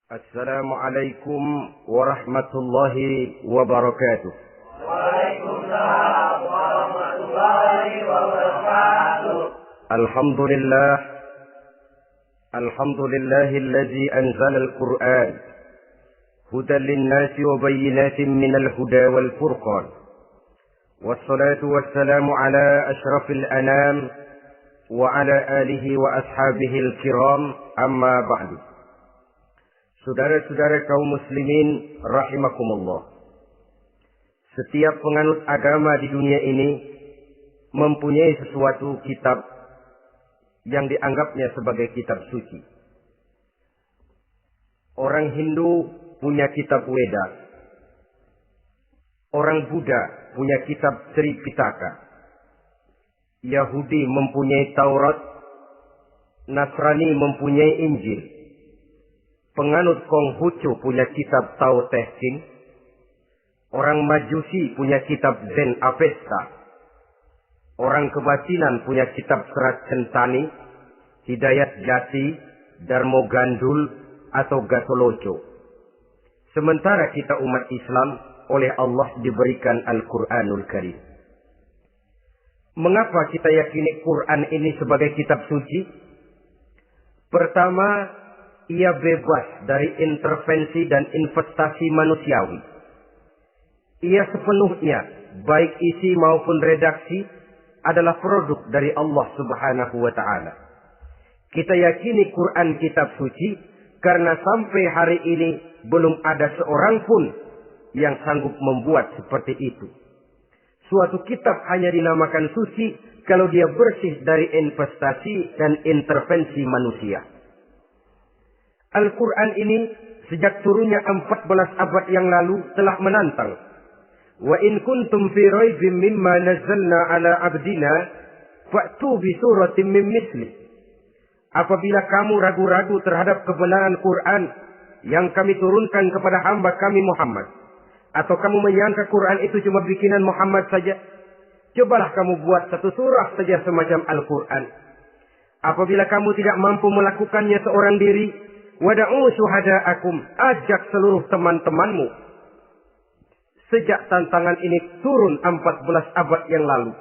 Assalamualaikum warahmatullahi wabarakatuh. Waalaikumsalam warahmatullahi wabarakatuh. Alhamdulillahilladzi anzala al-Qur'an hudan lin-nasi wa bayyinatin minal huda wal furqan. Wassalatu wassalamu ala asyrafil anam wa ala alihi wa ashabihil kiram, amma ba'du. Saudara-saudara kaum muslimin rahimakumullah. Setiap penganut agama di dunia ini mempunyai sesuatu kitab yang dianggapnya sebagai kitab suci. Orang Hindu punya kitab Weda. Orang Buddha punya kitab Tripitaka. Yahudi mempunyai Taurat. Nasrani mempunyai Injil. Penganut Konghucu punya kitab Tao Te Ching. Orang Majusi punya kitab Zen Avesta. Orang Kebatinan punya kitab Serat Centani, Hidayat Jati, Darmo Gandul, atau Gatoloco. Sementara kita umat Islam oleh Allah diberikan Al-Quranul Karim. Mengapa kita yakini Quran ini sebagai kitab suci? Pertama, ia bebas dari intervensi dan investasi manusiawi. Ia sepenuhnya, baik isi maupun redaksi, adalah produk dari Allah Subhanahu wa Ta'ala. Kita yakini Quran kitab suci karena sampai hari ini belum ada seorang pun yang sanggup membuat seperti itu. Suatu kitab hanya dinamakan suci kalau dia bersih dari investasi dan intervensi manusia. Al-Quran ini sejak turunnya 14 abad yang lalu telah menantang. Wa in kuntum fi raibin mimma nazzalna ala abdina fa'tu bi suratin min misli. Apabila kamu ragu-ragu terhadap kebenaran Quran yang kami turunkan kepada hamba kami Muhammad, atau kamu menyangka Quran itu cuma bikinan Muhammad saja, cobalah kamu buat satu surah saja semacam Al-Quran. Apabila kamu tidak mampu melakukannya seorang diri, wada'u syuhada'akum, ajak seluruh teman-temanmu. Sejak tantangan ini turun 14 abad yang lalu,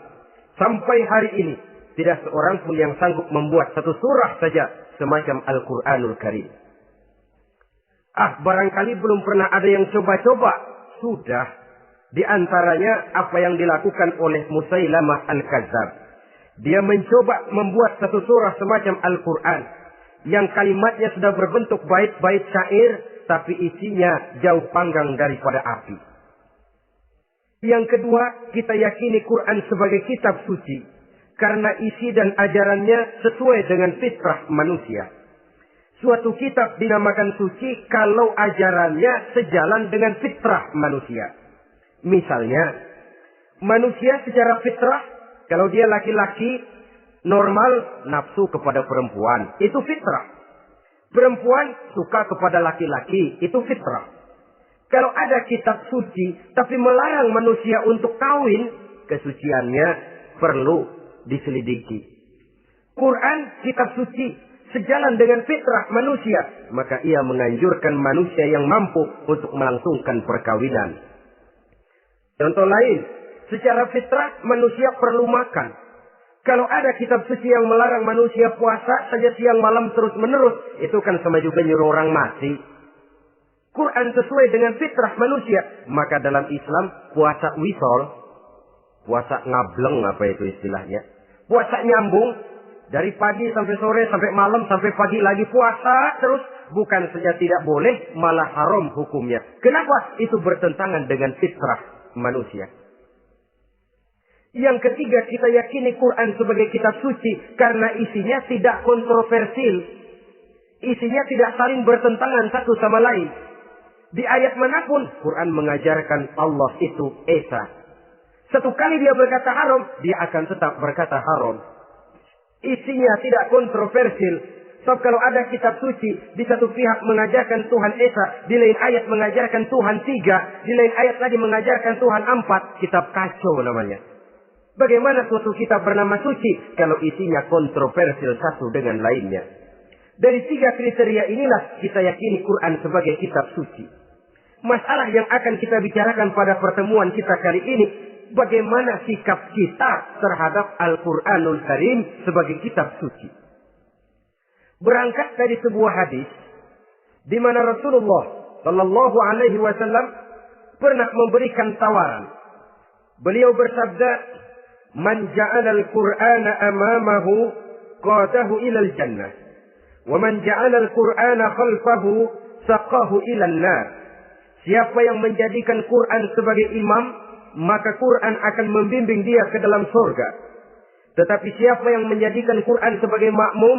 sampai hari ini, tidak seorang pun yang sanggup membuat satu surah saja semacam Al-Quranul Karim. Barangkali belum pernah ada yang coba-coba. Sudah. Di antaranya apa yang dilakukan oleh Musailamah Al-Kadzab. Dia mencoba membuat satu surah semacam Al-Quran yang kalimatnya sudah berbentuk bait-bait syair, tapi isinya jauh panggang daripada api. Yang kedua, kita yakini Quran sebagai kitab suci karena isi dan ajarannya sesuai dengan fitrah manusia. Suatu kitab dinamakan suci kalau ajarannya sejalan dengan fitrah manusia. Misalnya, manusia secara fitrah, kalau dia laki-laki, normal nafsu kepada perempuan, itu fitrah. Perempuan suka kepada laki-laki, itu fitrah. Kalau ada kitab suci, tapi melarang manusia untuk kawin, kesuciannya perlu diselidiki. Quran kitab suci, sejalan dengan fitrah manusia, maka ia menganjurkan manusia yang mampu untuk melangsungkan perkawinan. Contoh lain, secara fitrah manusia perlu makan. Kalau ada kitab suci yang melarang manusia puasa saja siang malam terus menerus, itu kan sama juga nyuruh orang mati. Quran sesuai dengan fitrah manusia, maka dalam Islam puasa wisol, puasa ngableng apa itu istilahnya, puasa nyambung dari pagi sampai sore sampai malam sampai pagi lagi puasa terus, bukan saja tidak boleh, malah haram hukumnya. Kenapa? Itu bertentangan dengan fitrah manusia. Yang ketiga, kita yakini Quran sebagai kitab suci karena isinya tidak kontroversil. Isinya tidak saling bertentangan satu sama lain. Di ayat manapun, Quran mengajarkan Allah itu Esa. Satu kali dia berkata haram, dia akan tetap berkata haram. Isinya tidak kontroversil. Sebab kalau ada kitab suci, di satu pihak mengajarkan Tuhan Esa, di lain ayat mengajarkan Tuhan 3, di lain ayat lagi mengajarkan Tuhan 4, kitab kacau namanya. Bagaimana suatu kitab bernama suci kalau isinya kontroversial satu dengan lainnya? Dari 3 kriteria inilah kita yakini Quran sebagai kitab suci. Masalah yang akan kita bicarakan pada pertemuan kita kali ini, bagaimana sikap kita terhadap Al-Quranul Karim sebagai kitab suci. Berangkat dari sebuah hadis di mana Rasulullah Shallallahu Alaihi Wasallam pernah memberikan tawaran. Beliau bersabda, "Man ja'ala al-Qur'ana amamahu qadahu ila al-jannah, wa man ja'ala al-Qur'ana khalfahu saqahu ila an-nar." Siapa yang menjadikan Quran sebagai imam, maka Quran akan membimbing dia ke dalam surga. Tetapi siapa yang menjadikan Quran sebagai makmum,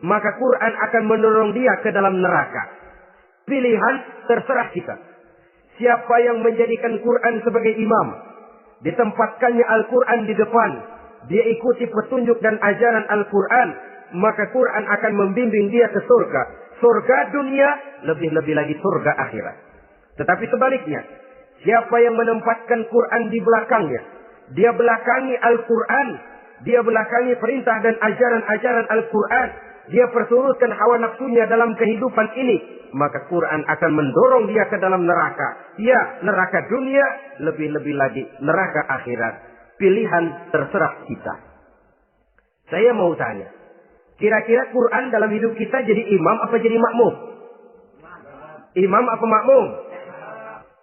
maka Quran akan mendorong dia ke dalam neraka. Pilihan terserah kita. Siapa yang menjadikan Quran sebagai imam, ditempatkannya Al-Quran di depan, dia ikuti petunjuk dan ajaran Al-Quran, maka Quran akan membimbing dia ke surga. Surga dunia, lebih-lebih lagi surga akhirat. Tetapi sebaliknya, siapa yang menempatkan Quran di belakangnya, dia belakangi Al-Quran, dia belakangi perintah dan ajaran-ajaran Al-Quran, dia perturutkan hawa nafsunya dalam kehidupan ini, maka Quran akan mendorong dia ke dalam neraka. Ya, neraka dunia, lebih-lebih lagi neraka akhirat. Pilihan terserah kita. Saya mau tanya, kira-kira Quran dalam hidup kita jadi imam apa jadi makmum? Imam apa makmum?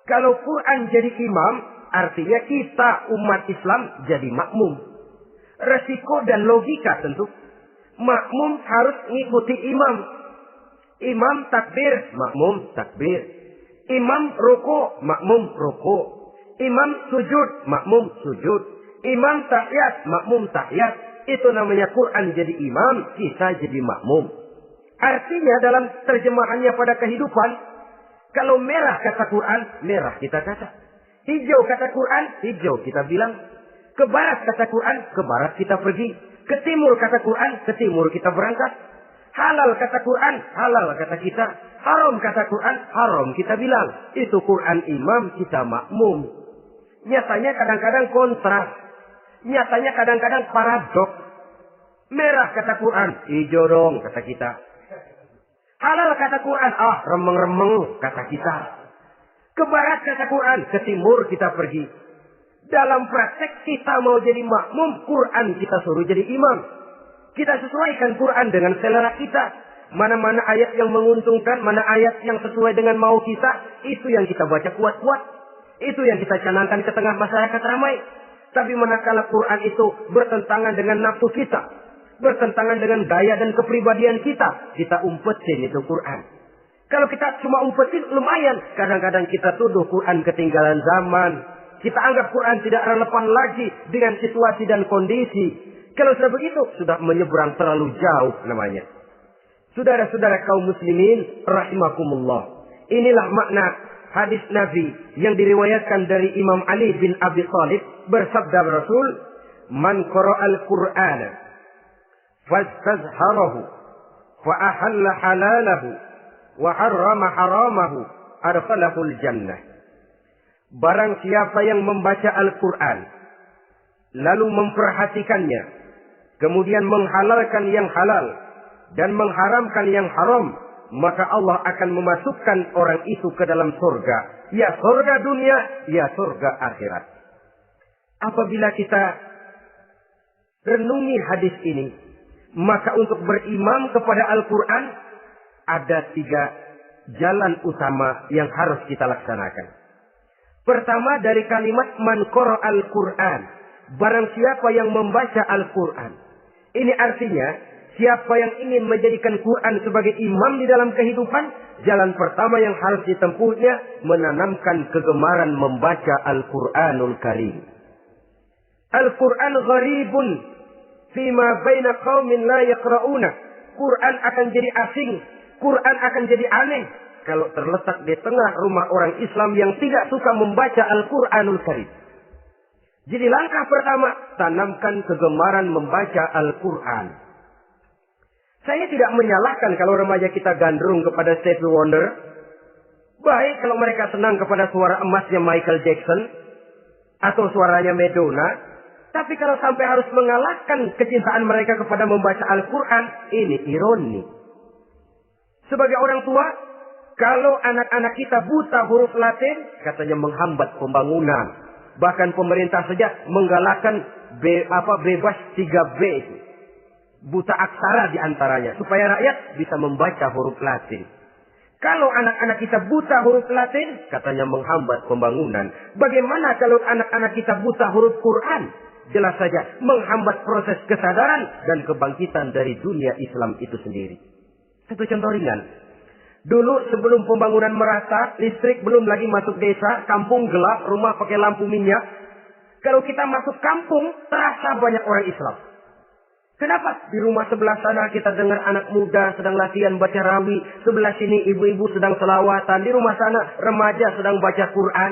Kalau Quran jadi imam, artinya kita umat Islam jadi makmum. Resiko dan logika tentu. Makmum harus mengikuti imam. Imam takbir, makmum takbir. Imam ruku, makmum ruku. Imam sujud, makmum sujud. Imam tahiyat, makmum tahiyat. Itu namanya Quran jadi imam, kita jadi makmum. Artinya dalam terjemahannya pada kehidupan, kalau merah kata Quran, merah kita kata. Hijau kata Quran, hijau kita bilang. Ke barat kata Quran, ke barat kita pergi. Ke timur kata Quran, ke timur kita berangkat. Halal kata Quran, halal kata kita. Haram kata Quran, haram kita bilang. Itu Quran imam, kita makmum. Nyatanya kadang-kadang kontras. Nyatanya kadang-kadang paradok. Merah kata Quran, hijau dong kata kita. Halal kata Quran, remeng-remeng kata kita. Ke barat kata Quran, ke timur kita pergi. Dalam praktek kita mau jadi makmum, Quran kita suruh jadi imam. Kita sesuaikan Quran dengan selera kita. Mana-mana ayat yang menguntungkan, mana ayat yang sesuai dengan mau kita, itu yang kita baca kuat-kuat. Itu yang kita canangkan ke tengah masyarakat ramai. Tapi manakala Quran itu bertentangan dengan nafsu kita, bertentangan dengan gaya dan kepribadian kita umpetin itu Quran. Kalau kita cuma umpetin, lumayan. Kadang-kadang kita tuduh Quran ketinggalan zaman. Kita anggap Quran tidak relevan lagi dengan situasi dan kondisi. Kalau sudah begitu, sudah menyeberang terlalu jauh namanya. Saudara-saudara kaum muslimin, rahimakumullah. Inilah makna hadis Nabi yang diriwayatkan dari Imam Ali bin Abi Thalib. Bersabda Rasul, "Man qara'al Qur'ana fastazharahu fa ahalla halalahu wa harrama haramahu adkhalahul jannah." Barang siapa yang membaca Al-Quran, lalu memperhatikannya, kemudian menghalalkan yang halal, dan mengharamkan yang haram, maka Allah akan memasukkan orang itu ke dalam surga. Ya surga dunia, ya surga akhirat. Apabila kita renungi hadis ini, maka untuk berimam kepada Al-Quran, ada 3 jalan utama yang harus kita laksanakan. Pertama dari kalimat man qara'al Qur'an. Barang siapa yang membaca Al-Quran. Ini artinya siapa yang ingin menjadikan Quran sebagai imam di dalam kehidupan. Jalan pertama yang harus ditempuhnya menanamkan kegemaran membaca Al-Quranul Karim. Al-Quran gharibun fima baina qaumin la yaqra'una. Quran akan jadi asing. Quran akan jadi aneh kalau terletak di tengah rumah orang Islam yang tidak suka membaca Al-Quranul Karim. Jadi langkah pertama, tanamkan kegemaran membaca Al-Quran. Saya tidak menyalahkan kalau remaja kita gandrung kepada Stevie Wonder. Baik kalau mereka senang kepada suara emasnya Michael Jackson. Atau suaranya Madonna. Tapi kalau sampai harus mengalahkan kecintaan mereka kepada membaca Al-Quran, ini ironi. Sebagai orang tua, kalau anak-anak kita buta huruf Latin, katanya menghambat pembangunan. Bahkan pemerintah saja menggalakkan bebas 3B itu. Buta aksara diantaranya. Supaya rakyat bisa membaca huruf Latin. Kalau anak-anak kita buta huruf Latin, katanya menghambat pembangunan. Bagaimana kalau anak-anak kita buta huruf Quran? Jelas saja menghambat proses kesadaran dan kebangkitan dari dunia Islam itu sendiri. Satu contoh ringan. Dulu sebelum pembangunan merata, listrik belum lagi masuk desa, kampung gelap, rumah pakai lampu minyak. Kalau kita masuk kampung, terasa banyak orang Islam. Kenapa? Di rumah sebelah sana kita dengar anak muda sedang latihan baca rawi. Sebelah sini ibu-ibu sedang selawatan. Di rumah sana remaja sedang baca Quran.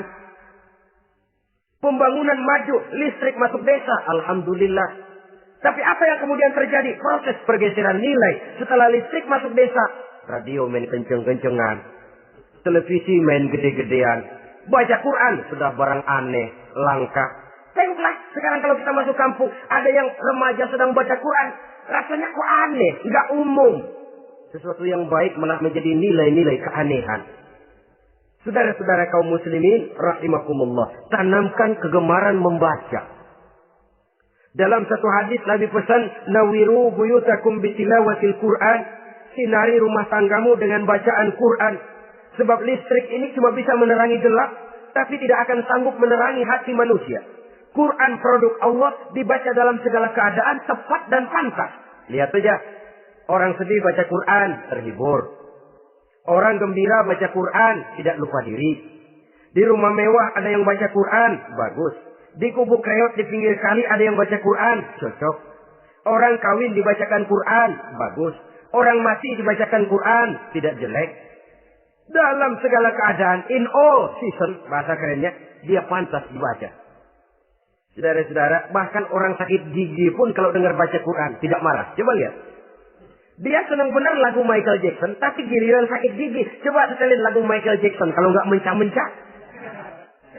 Pembangunan maju, listrik masuk desa. Alhamdulillah. Tapi apa yang kemudian terjadi? Proses pergeseran nilai. Setelah listrik masuk desa, radio main kenceng-kencengan. Televisi main gede-gedean. Baca Quran sudah barang aneh, langka. Tengoklah sekarang kalau kita masuk kampung, ada yang remaja sedang baca Quran. Rasanya kok aneh, nggak umum. Sesuatu yang baik malah menjadi nilai-nilai keanehan. Saudara-saudara kaum muslimin, rahimakumullah. Tanamkan kegemaran membaca. Dalam satu hadis Nabi pesan, nawiru buyutakum bitilawatil Quran. Sinari rumah tanggamu dengan bacaan Quran. Sebab listrik ini cuma bisa menerangi gelap, tapi tidak akan sanggup menerangi hati manusia. Quran produk Allah dibaca dalam segala keadaan tepat dan pantas. Lihat saja, orang sedih baca Quran, terhibur. Orang gembira baca Quran, tidak lupa diri. Di rumah mewah ada yang baca Quran, bagus. Di kubu kreot di pinggir kali ada yang baca Quran, cocok. Orang kawin dibacakan Quran, bagus. Orang mati dibacakan Quran, tidak jelek. Dalam segala keadaan, in all season, bahasa kerennya, dia pantas dibaca. Saudara-saudara, bahkan orang sakit gigi pun kalau dengar baca Quran, tidak marah. Coba lihat. Dia senang benar lagu Michael Jackson, tapi giliran sakit gigi. Coba setelin lagu Michael Jackson, kalau nggak mencah-mencah.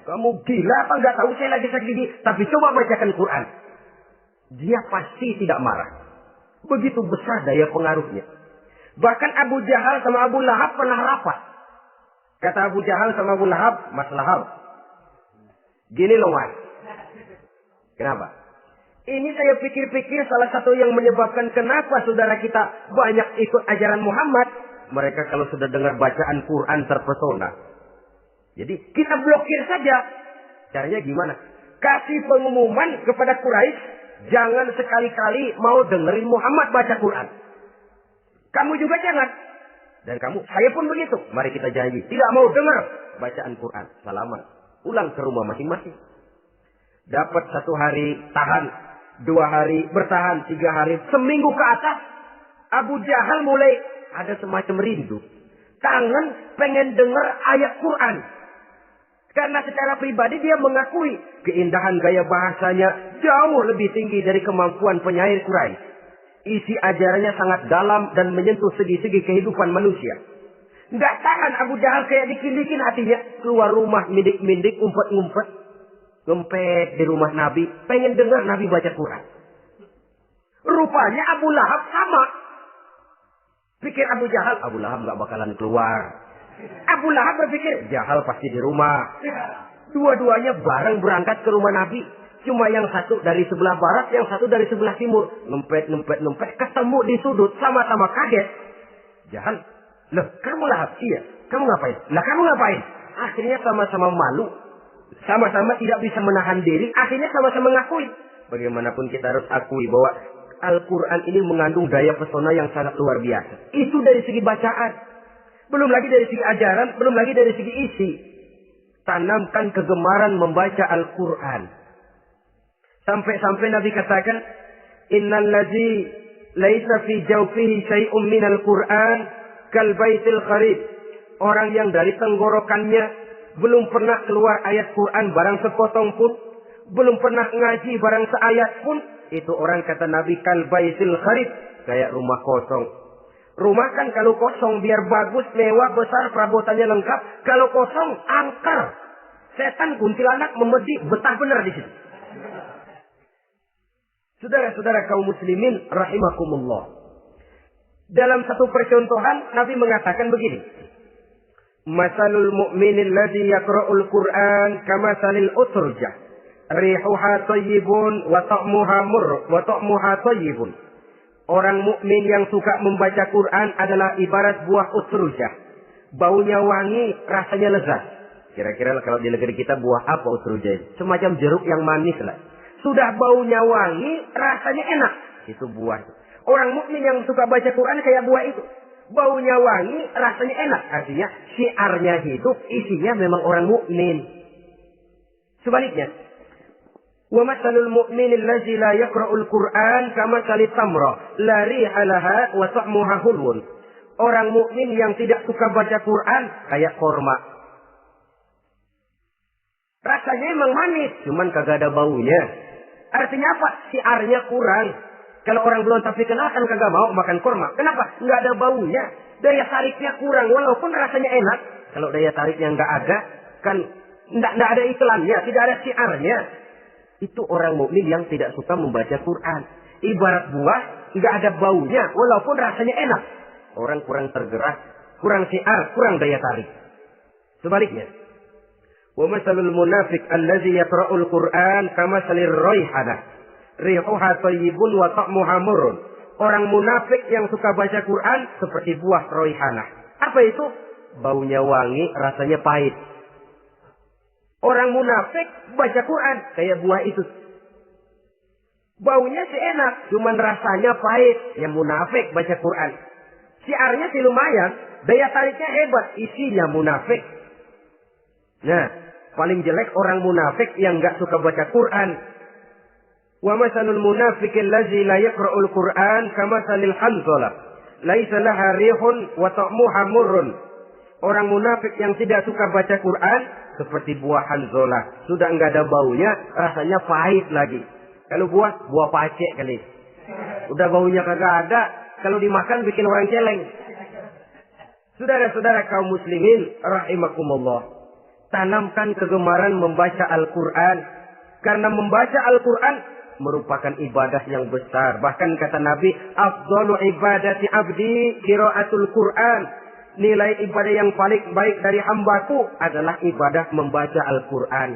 Kamu gila apa nggak tahu saya lagi sakit gigi? Tapi coba bacakan Quran. Dia pasti tidak marah. Begitu besar daya pengaruhnya. Bahkan Abu Jahal sama Abu Lahab pernah rapat. Kata Abu Jahal sama Abu Lahab, Mas Lahab, gini loh Mas. Kenapa? Ini saya pikir-pikir salah satu yang menyebabkan kenapa saudara kita banyak ikut ajaran Muhammad. Mereka kalau sudah dengar bacaan Quran terpesona. Jadi kita blokir saja. Caranya gimana? Kasih pengumuman kepada Quraisy, jangan sekali-kali mau dengerin Muhammad baca Quran. Kamu juga jangan. Dan kamu, saya pun begitu. Mari kita janji, tidak mau dengar bacaan Quran. Salaman. Pulang ke rumah masing-masing. Dapat 1 hari, tahan. 2 hari, bertahan. 3 hari, seminggu ke atas. Abu Jahal mulai ada semacam rindu. Kangen pengen dengar ayat Quran. Karena secara pribadi dia mengakui keindahan gaya bahasanya jauh lebih tinggi dari kemampuan penyair Quraisy. Isi ajarannya sangat dalam dan menyentuh segi-segi kehidupan manusia. Nggak tahan Abu Jahal kayak dikindikin hatinya. Keluar rumah mindik-mindik, umpet-ngumpet. Ngempet di rumah Nabi, pengen dengar Nabi baca Quran. Rupanya Abu Lahab sama. Pikir Abu Jahal, Abu Lahab nggak bakalan keluar. Abu Lahab berpikir, Jahal pasti di rumah. Dua-duanya bareng berangkat ke rumah Nabi. Cuma yang satu dari sebelah barat, yang satu dari sebelah timur. Ngempet, ketemu di sudut, sama-sama kaget. Jahal, loh kamu Lahab? Iya, kamu ngapain? Lah kamu ngapain? Akhirnya sama-sama malu. Sama-sama tidak bisa menahan diri, akhirnya sama-sama mengakui. Bagaimanapun kita harus akui bahwa Al-Quran ini mengandung daya pesona yang sangat luar biasa. Itu dari segi bacaan. Belum lagi dari segi ajaran, belum lagi dari segi isi. Tanamkan kegemaran membaca Al-Quran. Sampai-sampai Nabi katakan, Innal ladzi laisa fi jawfihi syai'un minal Quran kal baitil kharib. Orang yang dari tenggorokannya belum pernah keluar ayat Quran barang sepotong pun, belum pernah ngaji barang seayat pun, itu orang kata Nabi kal baitil kharib, kayak rumah kosong. Rumah kan kalau kosong biar bagus, mewah, besar, perabotannya lengkap. Kalau kosong, angker. Setan kuntilanak memedik, betah benar di situ. Saudara-saudara kaum muslimin rahimakumullah. Dalam satu percontohan, Nabi mengatakan begini. Masalul mu'minil ladzi yaqra'ul Qur'an kamasalil utrujah. Rihuha thayyibun wa ta'muha thayyibun. Orang mukmin yang suka membaca Quran adalah ibarat buah utrujah. Baunya wangi, rasanya lezat. Kira-kira kalau di negeri kita buah apa utrujah? Semacam jeruk yang manis lah. Sudah baunya wangi, rasanya enak. Itu buah. Orang mukmin yang suka baca Quran kayak buah itu. Baunya wangi, rasanya enak. Artinya syiarnya hidup, isinya memang orang mukmin. Sebaliknya, wa masalul mu'minil ladzi la yaqra'ul Qur'an kamasalit tamra la riha laha wa ta'muha hulwun. Orang mukmin yang tidak suka baca Quran kayak korma. Rasanya emang manis, cuman kagak ada baunya. Artinya apa? Syiarnya kurang. Kalau orang belum tapi kenal kan kagak mau makan korma. Kenapa? Nggak ada baunya. Daya tariknya kurang walaupun rasanya enak. Kalau daya tariknya nggak ada, kan nggak ada iklannya, tidak ada syiarnya. Itu orang mukmin yang tidak suka membaca Quran. Ibarat buah, nggak ada baunya walaupun rasanya enak. Orang kurang tergerak, kurang syiar, kurang daya tarik. Sebaliknya, wa masalul munafiq allazi yaqra'ul Qur'an kamasalir raihanah. Rihuha thayyibun wa ta'muha murrun. Orang munafik yang suka baca Quran seperti buah raihanah. Apa itu? Baunya wangi, rasanya pahit. Orang munafik baca Quran kayak buah itu. Baunya sih enak, cuman rasanya pahit. Yang munafik baca Quran. Syiarnya sih lumayan, daya tariknya hebat, isinya munafik. Nah, paling jelek orang munafik yang nggak suka baca Quran. Wa masalul munafiqil ladzi la yaqra'ul Qur'an kamasalil hanzalah. Laisa laha rihun wa ta'muha murrun. Orang munafik yang tidak suka baca Quran seperti buah hanzalah. Sudah enggak ada baunya, rasanya pahit lagi. Kalau buah pacek kali. Udah baunya kagak ada, kalau dimakan bikin orang celeng. Saudara-saudara kaum muslimin rahimakumullah. Tanamkan kegemaran membaca Al-Quran. Karena membaca Al-Quran merupakan ibadah yang besar. Bahkan kata Nabi, afdalu ibadati abdi qiraatul Quran. Nilai ibadah yang paling baik dari hambaku adalah ibadah membaca Al-Quran.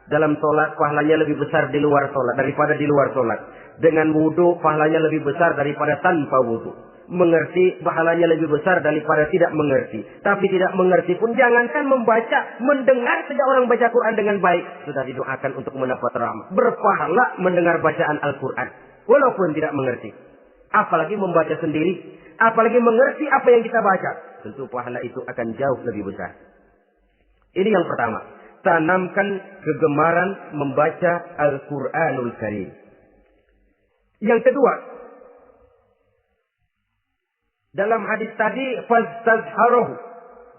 Dalam sholat pahalanya lebih besar di luar sholat daripada di luar sholat. Dengan wudu pahalanya lebih besar daripada tanpa wudu. Mengerti pahalanya lebih besar daripada tidak mengerti. Tapi tidak mengerti pun jangankan membaca, mendengar saja orang baca Quran dengan baik. Sudah didoakan untuk mendapat rahmat. Berpahala mendengar bacaan Al-Quran. Walaupun tidak mengerti. Apalagi membaca sendiri. Apalagi mengerti apa yang kita baca. Tentu pahala itu akan jauh lebih besar. Ini yang pertama. Tanamkan kegemaran membaca Al-Quranul Karim. Yang kedua. Dalam hadis tadi, fastazharuhu.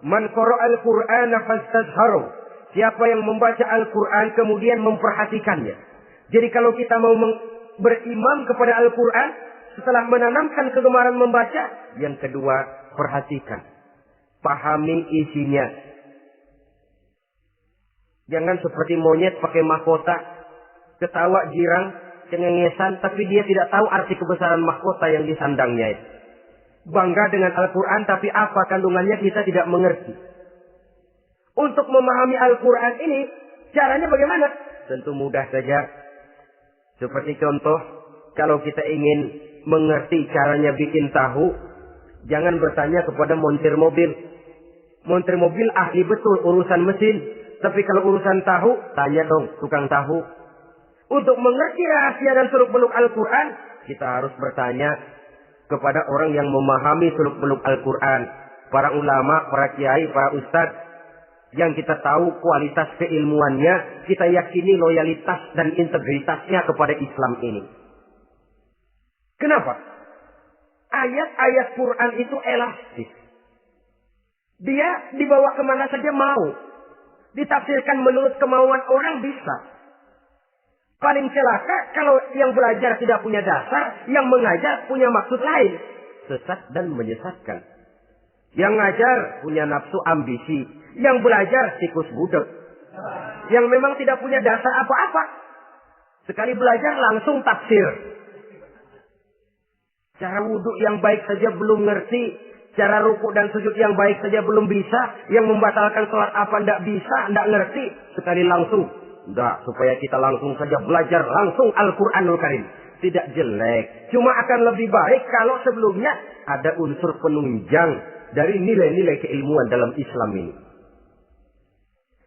Man qara'al Qur'ana fastazharuhu. Siapa yang membaca Al-Quran kemudian memperhatikannya. Jadi kalau kita mau berimam kepada Al-Quran, setelah menanamkan kegemaran membaca, yang kedua, perhatikan. Pahami isinya. Jangan seperti monyet pakai mahkota, ketawa girang, cengengesan, tapi dia tidak tahu arti kebesaran mahkota yang disandangnya itu. Bangga dengan Al-Quran, tapi apa kandungannya kita tidak mengerti. Untuk memahami Al-Quran ini, caranya bagaimana? Tentu mudah saja. Seperti contoh, kalau kita ingin mengerti caranya bikin tahu, jangan bertanya kepada montir mobil. Montir mobil ahli betul urusan mesin. Tapi kalau urusan tahu, tanya dong tukang tahu. Untuk mengerti rahasia dan seluk-beluk Al-Quran, kita harus bertanya kepada orang yang memahami seluk-beluk Al-Quran. Para ulama, para kiai, para ustadz. Yang kita tahu kualitas keilmuannya, kita yakini loyalitas dan integritasnya kepada Islam ini. Kenapa? Ayat-ayat Quran itu elastis. Dia dibawa kemana saja mau. Ditafsirkan menurut kemauan orang bisa. Paling celaka kalau yang belajar tidak punya dasar, yang mengajar punya maksud lain. Sesat dan menyesatkan. Yang ngajar punya nafsu ambisi. Yang belajar tikus budak. Yang memang tidak punya dasar apa-apa. Sekali belajar langsung tafsir. Cara wudhu yang baik saja belum ngerti. Cara rukuk dan sujud yang baik saja belum bisa. Yang membatalkan sholat apa tidak bisa, tidak ngerti. Sekali langsung. Tidak, supaya kita langsung saja belajar langsung Al-Quranul Karim. Tidak jelek. Cuma akan lebih baik kalau sebelumnya ada unsur penunjang dari nilai-nilai keilmuan dalam Islam ini.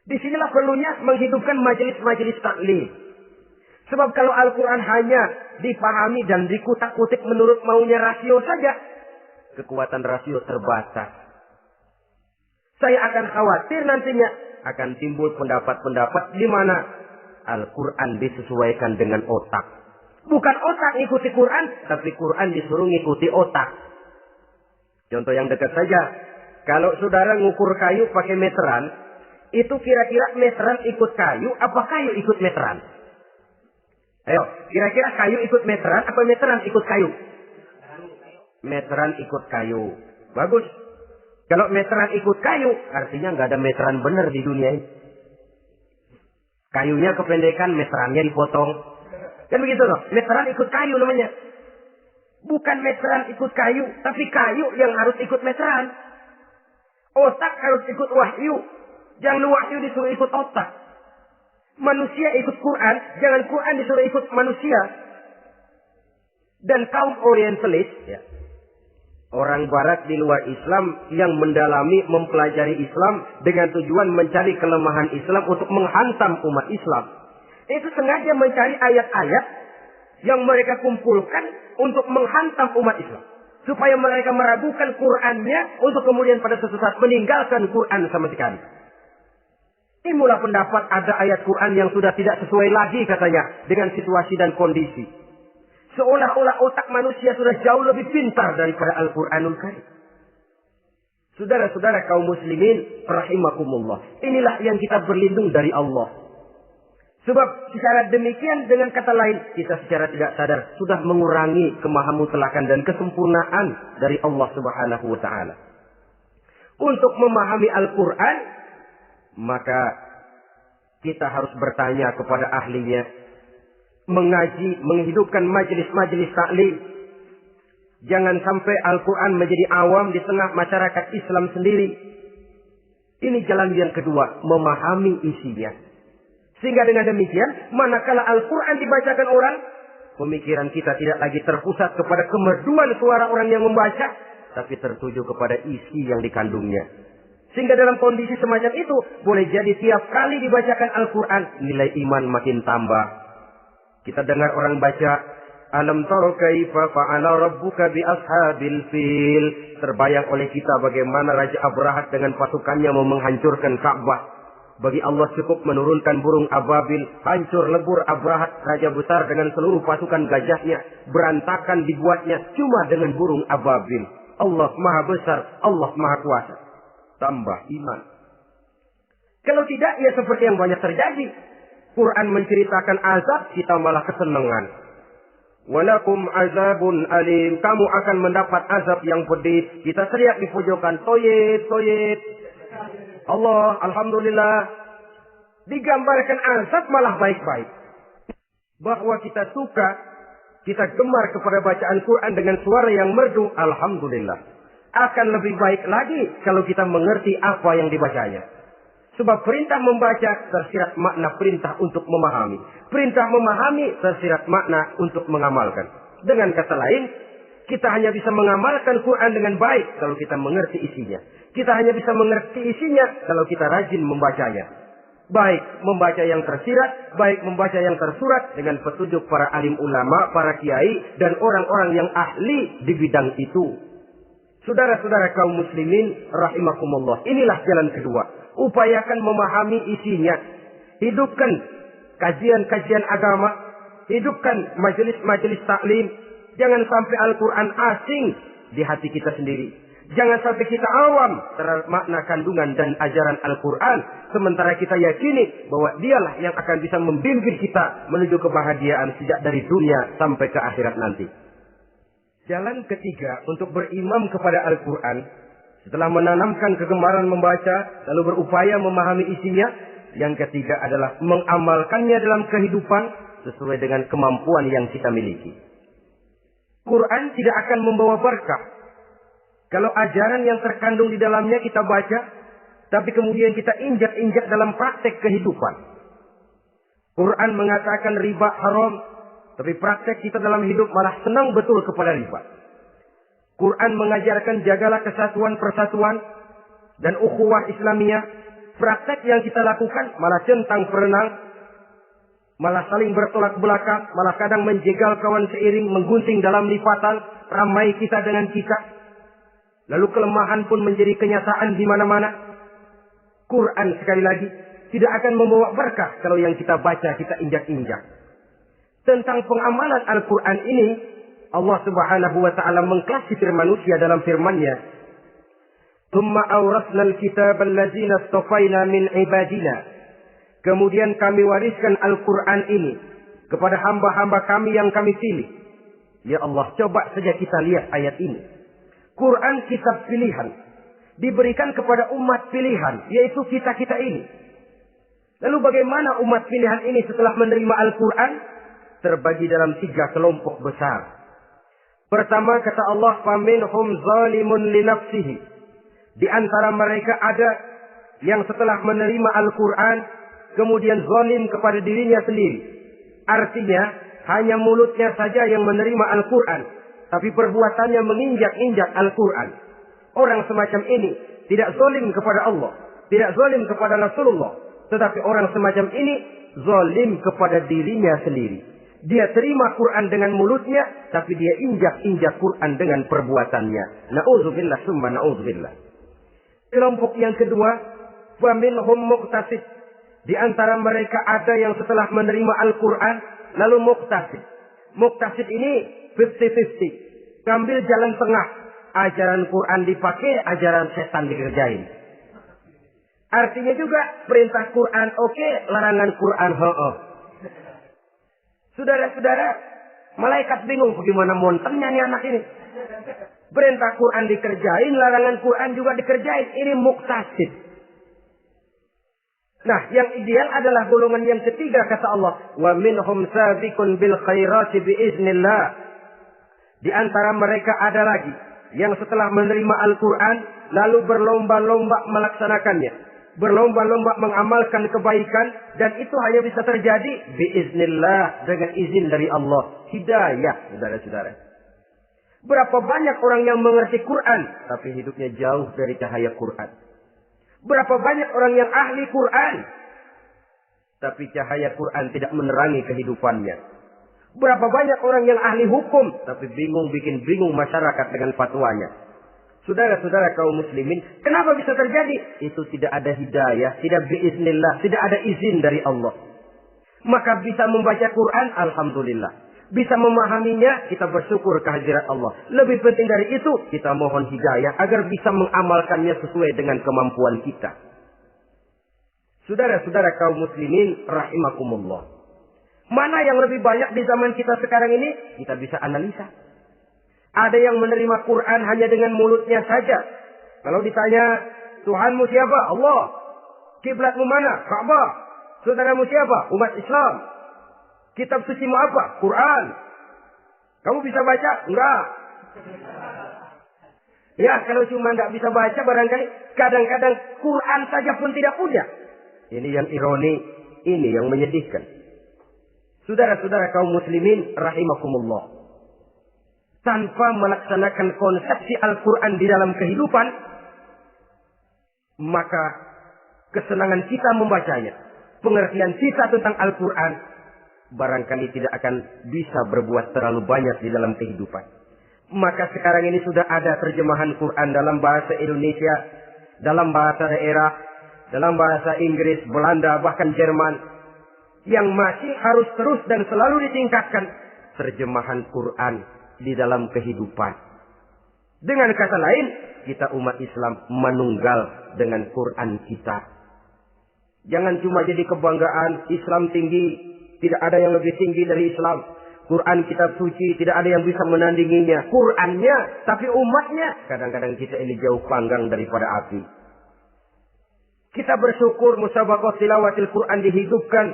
Disinilah perlunya menghidupkan majelis-majelis taklim. Sebab kalau Al-Quran hanya dipahami dan dikutak-kutik menurut maunya rasio saja, kekuatan rasio terbatas. Saya akan khawatir nantinya akan timbul pendapat-pendapat di mana Al-Quran disesuaikan dengan otak. Bukan otak ikuti Quran, tapi Quran disuruh ngikuti otak. Contoh yang dekat saja. Kalau saudara ngukur kayu pakai meteran, itu kira-kira meteran ikut kayu, apa kayu ikut meteran? Ayo, kira-kira kayu ikut meteran, apa meteran ikut kayu? Meteran ikut kayu. Bagus. Kalau meteran ikut kayu, artinya nggak ada meteran benar di dunia ini. Kayunya kependekan, meterannya dipotong. Kan begitu loh. Meteran ikut kayu namanya. Bukan meteran ikut kayu, tapi kayu yang harus ikut meteran. Otak harus ikut wahyu. Jangan wahyu disuruh ikut otak. Manusia ikut Quran, jangan Quran disuruh ikut manusia. Dan kaum orientalis, ya, orang barat di luar Islam yang mendalami, mempelajari Islam dengan tujuan mencari kelemahan Islam untuk menghantam umat Islam. Itu sengaja mencari ayat-ayat yang mereka kumpulkan untuk menghantam umat Islam. Supaya mereka meragukan Qurannya untuk kemudian pada suatu saat meninggalkan Quran sama sekali. Timbullah pendapat ada ayat Quran yang sudah tidak sesuai lagi katanya dengan situasi dan kondisi. Seolah-olah otak manusia sudah jauh lebih pintar daripada Al-Quranul Karim. Saudara-saudara kaum muslimin rahimakumullah. Inilah yang kita berlindung dari Allah. Sebab secara demikian dengan kata lain kita secara tidak sadar sudah mengurangi kemahamutlakan dan kesempurnaan dari Allah Subhanahu wa taala. Untuk memahami Al-Quran, maka kita harus bertanya kepada ahlinya, mengaji, menghidupkan majelis-majelis taklim. Jangan sampai Al-Quran menjadi awam di tengah masyarakat Islam sendiri. Ini jalan yang kedua, memahami isinya. Sehingga dengan demikian, manakala Al-Quran dibacakan orang, pemikiran kita tidak lagi terpusat kepada kemerduan suara orang yang membaca, tapi tertuju kepada isi yang dikandungnya. Sehingga dalam kondisi semacam itu, boleh jadi tiap kali dibacakan Al-Quran, nilai iman makin tambah. Kita dengar orang baca, Alam tara kaifa fa'ala rabbuka bi ashabil fil. Terbayang oleh kita bagaimana Raja Abrahat dengan pasukannya mau menghancurkan Ka'bah. Bagi Allah cukup menurunkan burung ababil, hancur lebur Abrahat, raja besar dengan seluruh pasukan gajahnya, berantakan dibuatnya cuma dengan burung ababil. Allah Maha Besar, Allah Maha Kuasa. Tambah iman. Kalau tidak, ya seperti yang banyak terjadi. Quran menceritakan azab, kita malah kesenangan. Walakum azabun alim. Kamu akan mendapat azab yang pedih. Kita teriak di pojokan, toyet, toyet. Allah, alhamdulillah. Digambarkan azab malah baik-baik. Bahwa kita suka, kita gemar kepada bacaan Quran dengan suara yang merdu, alhamdulillah. Akan lebih baik lagi kalau kita mengerti apa yang dibacanya. Sebab perintah membaca tersirat makna perintah untuk memahami. Perintah memahami tersirat makna untuk mengamalkan. Dengan kata lain, kita hanya bisa mengamalkan Quran dengan baik kalau kita mengerti isinya. Kita hanya bisa mengerti isinya kalau kita rajin membacanya. Baik membaca yang tersirat, baik membaca yang tersurat dengan petunjuk para alim ulama, para kiai, dan orang-orang yang ahli di bidang itu. Saudara-saudara kaum muslimin rahimakumullah. Inilah jalan kedua. Upayakan memahami isinya. Hidupkan kajian-kajian agama. Hidupkan majelis-majelis taklim. Jangan sampai Al-Quran asing di hati kita sendiri. Jangan sampai kita awam terhadap makna kandungan dan ajaran Al-Quran. Sementara kita yakini bahwa dialah yang akan bisa membimbing kita menuju kebahagiaan sejak dari dunia sampai ke akhirat nanti. Jalan ketiga untuk berimam kepada Al-Quran. Setelah menanamkan kegemaran membaca, lalu berupaya memahami isinya. Yang ketiga adalah mengamalkannya dalam kehidupan sesuai dengan kemampuan yang kita miliki. Quran tidak akan membawa berkah kalau ajaran yang terkandung di dalamnya kita baca, tapi kemudian kita injak-injak dalam praktek kehidupan. Quran mengatakan riba haram, tapi praktek kita dalam hidup malah senang betul kepada riba. Quran mengajarkan jagalah kesatuan persatuan dan ukhuwah Islamiyah. Praktek yang kita lakukan malah centang perenang, malah saling bertolak belakang, malah kadang menjegal kawan seiring, menggunting dalam lipatan, ramai kita dengan kita. Lalu kelemahan pun menjadi kenyataan di mana-mana. Quran sekali lagi tidak akan membawa berkah kalau yang kita baca kita injak-injak. Tentang pengamalan Al-Quran ini, Allah Subhanahu wa taala mengklasifikasi manusia dalam firman-Nya, "Tsumma awrasna al-kitaba alladzina istafaina min ibadina." Kemudian kami wariskan Al-Quran ini kepada hamba-hamba kami yang kami pilih. Ya Allah, coba saja kita lihat ayat ini. Quran kitab pilihan. Diberikan kepada umat pilihan, yaitu kita-kita ini. Lalu bagaimana umat pilihan ini setelah menerima Al-Quran? Terbagi dalam 3 kelompok besar. Pertama kata Allah, "Faminhum zalimun li nafsihi." Di antara mereka ada yang setelah menerima Al-Quran kemudian zalim kepada dirinya sendiri. Artinya hanya mulutnya saja yang menerima Al-Quran, tapi perbuatannya menginjak-injak Al-Quran. Orang semacam ini tidak zalim kepada Allah, tidak zalim kepada Rasulullah, tetapi orang semacam ini zalim kepada dirinya sendiri. Dia terima Quran dengan mulutnya, tapi dia injak-injak Quran dengan perbuatannya. Na'udzubillah summa na'udzubillah. Kelompok yang kedua, faminhum muqtasid. Di antara mereka ada yang setelah menerima Al-Quran lalu muqtasid. Muqtasid ini 50-50. Ngambil jalan tengah. Ajaran Quran dipakai, ajaran setan dikerjain. Artinya juga perintah Quran oke, larangan Quran ho-oh. Saudara-saudara, malaikat bingung bagaimana montennya nih anak ini. Perintah Quran dikerjain, larangan Quran juga dikerjain. Ini muqtasid. Nah, yang ideal adalah golongan yang ketiga kata Allah, wa minhum sabiqun bil khairati biiznillah. Di antara mereka ada lagi yang setelah menerima Al-Quran lalu berlomba-lomba melaksanakannya, berlomba-lomba mengamalkan kebaikan, dan itu hanya bisa terjadi biiznillah, dengan izin dari Allah. Hidayah, saudara-saudara. Berapa banyak orang yang mengerti Quran tapi hidupnya jauh dari cahaya Quran. Berapa banyak orang yang ahli Quran tapi cahaya Quran tidak menerangi kehidupannya. Berapa banyak orang yang ahli hukum tapi bikin bingung masyarakat dengan fatwanya. Saudara-saudara kaum muslimin, kenapa bisa terjadi? Itu tidak ada hidayah, tidak biiznillah, tidak ada izin dari Allah. Maka bisa membaca Quran, alhamdulillah. Bisa memahaminya, kita bersyukur kehadirat Allah. Lebih penting dari itu, kita mohon hidayah agar bisa mengamalkannya sesuai dengan kemampuan kita. Saudara-saudara kaum muslimin rahimakumullah. Mana yang lebih banyak di zaman kita sekarang ini? Kita bisa analisa. Ada yang menerima Quran hanya dengan mulutnya saja. Kalau ditanya, Tuhanmu siapa? Allah. Kiblatmu mana? Ka'bah. Saudaramu siapa? Umat Islam. Kitab sucimu apa? Quran. Kamu bisa baca? Enggak. Ya, kalau cuma enggak bisa baca, barangkali kadang-kadang Quran saja pun tidak punya. Ini yang ironi, ini yang menyedihkan. Saudara-saudara kaum muslimin rahimakumullah. Tanpa melaksanakan konsepsi Al-Quran di dalam kehidupan, maka kesenangan kita membacanya, pengertian kita tentang Al-Quran, barangkali tidak akan bisa berbuat terlalu banyak di dalam kehidupan. Maka sekarang ini sudah ada terjemahan Quran dalam bahasa Indonesia, dalam bahasa daerah, dalam bahasa Inggris, Belanda, bahkan Jerman. Yang masih harus terus dan selalu ditingkatkan terjemahan Quran di dalam kehidupan. Dengan kata lain, kita umat Islam menunggal dengan Quran kita. Jangan cuma jadi kebanggaan Islam tinggi, tidak ada yang lebih tinggi dari Islam. Quran kitab suci, tidak ada yang bisa menandinginya. Qurannya, tapi umatnya, kadang-kadang kita ini jauh panggang daripada api. Kita bersyukur musabaqah tilawatil Quran dihidupkan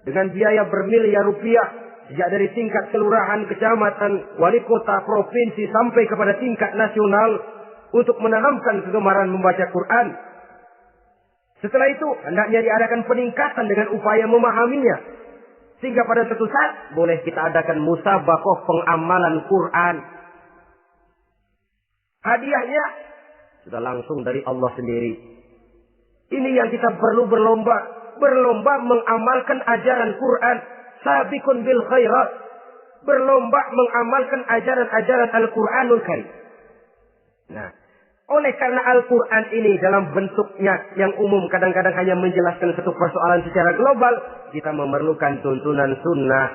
dengan biaya bermiliar rupiah. Sejak dari tingkat kelurahan, kecamatan, wali kota, provinsi, sampai kepada tingkat nasional untuk menanamkan kegemaran membaca Quran. Setelah itu, hendaknya diadakan peningkatan dengan upaya memahaminya. Sehingga pada suatu saat, boleh kita adakan musabaqah pengamalan Quran. Hadiahnya sudah langsung dari Allah sendiri. Ini yang kita perlu berlomba mengamalkan ajaran Quran. Sabiqun bil khairat, berlomba mengamalkan ajaran-ajaran Al-Quranul Karim. Nah, oleh karena Al-Quran ini dalam bentuknya yang umum kadang-kadang hanya menjelaskan satu persoalan secara global, kita memerlukan tuntunan sunnah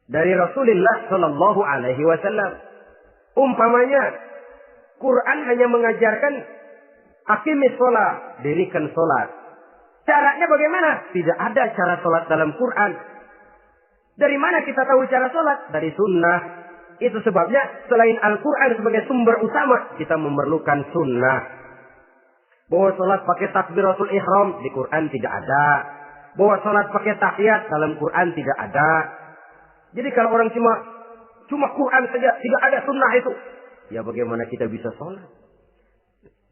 dari Rasulullah Shallallahu Alaihi Wasallam. Umpamanya, Quran hanya mengajarkan aqimis sholat, dirikan sholat. Caranya bagaimana? Tidak ada cara sholat dalam Quran. Dari mana kita tahu cara sholat? Dari sunnah. Itu sebabnya selain Al-Quran sebagai sumber utama, kita memerlukan sunnah. Bahwa sholat pakai takbiratul ihram di Quran tidak ada. Bahwa sholat pakai tahiyat dalam Quran tidak ada. Jadi kalau orang cuma Quran saja, tidak ada sunnah itu, ya bagaimana kita bisa sholat?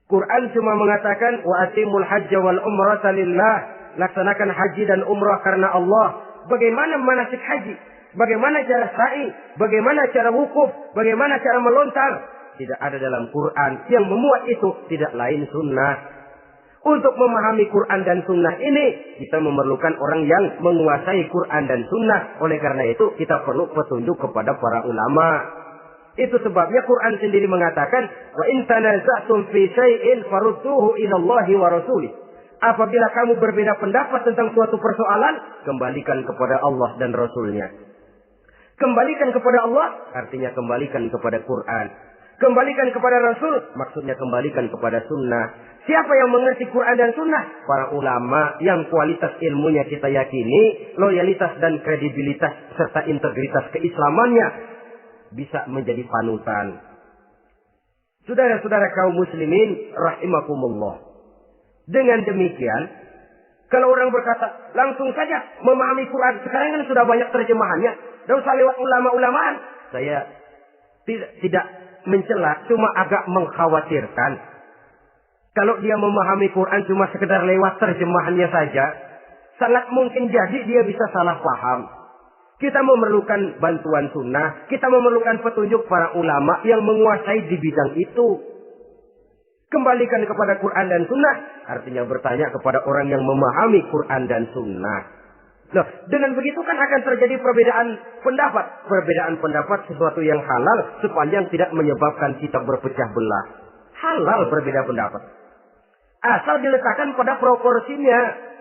Quran cuma mengatakan wa atimul hajja wal umrata lillah, laksanakan haji dan umrah karena Allah. Bagaimana manasik haji? Bagaimana cara sa'i? Bagaimana cara wukuf? Bagaimana cara melontar? Tidak ada dalam Quran. Yang memuat itu tidak lain sunnah. Untuk memahami Quran dan sunnah ini, kita memerlukan orang yang menguasai Quran dan sunnah. Oleh karena itu, kita perlu petunjuk kepada para ulama. Itu sebabnya Quran sendiri mengatakan, wa in tanaza'tum fi syai'in farudduhu ila Allahi wa rasulih. Apabila kamu berbeda pendapat tentang suatu persoalan, kembalikan kepada Allah dan Rasulnya. Kembalikan kepada Allah, artinya kembalikan kepada Quran. Kembalikan kepada Rasul, maksudnya kembalikan kepada sunnah. Siapa yang mengerti Quran dan sunnah? Para ulama yang kualitas ilmunya kita yakini, loyalitas dan kredibilitas serta integritas keislamannya bisa menjadi panutan. Saudara-saudara kaum muslimin rahimakumullah. Dengan demikian, kalau orang berkata langsung saja memahami Quran, sekarang kan sudah banyak terjemahannya, tidak usah lewat ulama-ulamaan. Saya tidak mencela, cuma agak mengkhawatirkan. Kalau dia memahami Quran cuma sekedar lewat terjemahannya saja, sangat mungkin jadi dia bisa salah paham. Kita memerlukan bantuan sunnah, kita memerlukan petunjuk para ulama yang menguasai di bidang itu. Kembalikan kepada Quran dan sunnah, artinya bertanya kepada orang yang memahami Quran dan sunnah. Loh, dengan begitu kan akan terjadi perbedaan pendapat. Perbedaan pendapat sesuatu yang halal sepanjang tidak menyebabkan kita berpecah belah. Halal berbeda pendapat. Asal diletakkan pada proporsinya.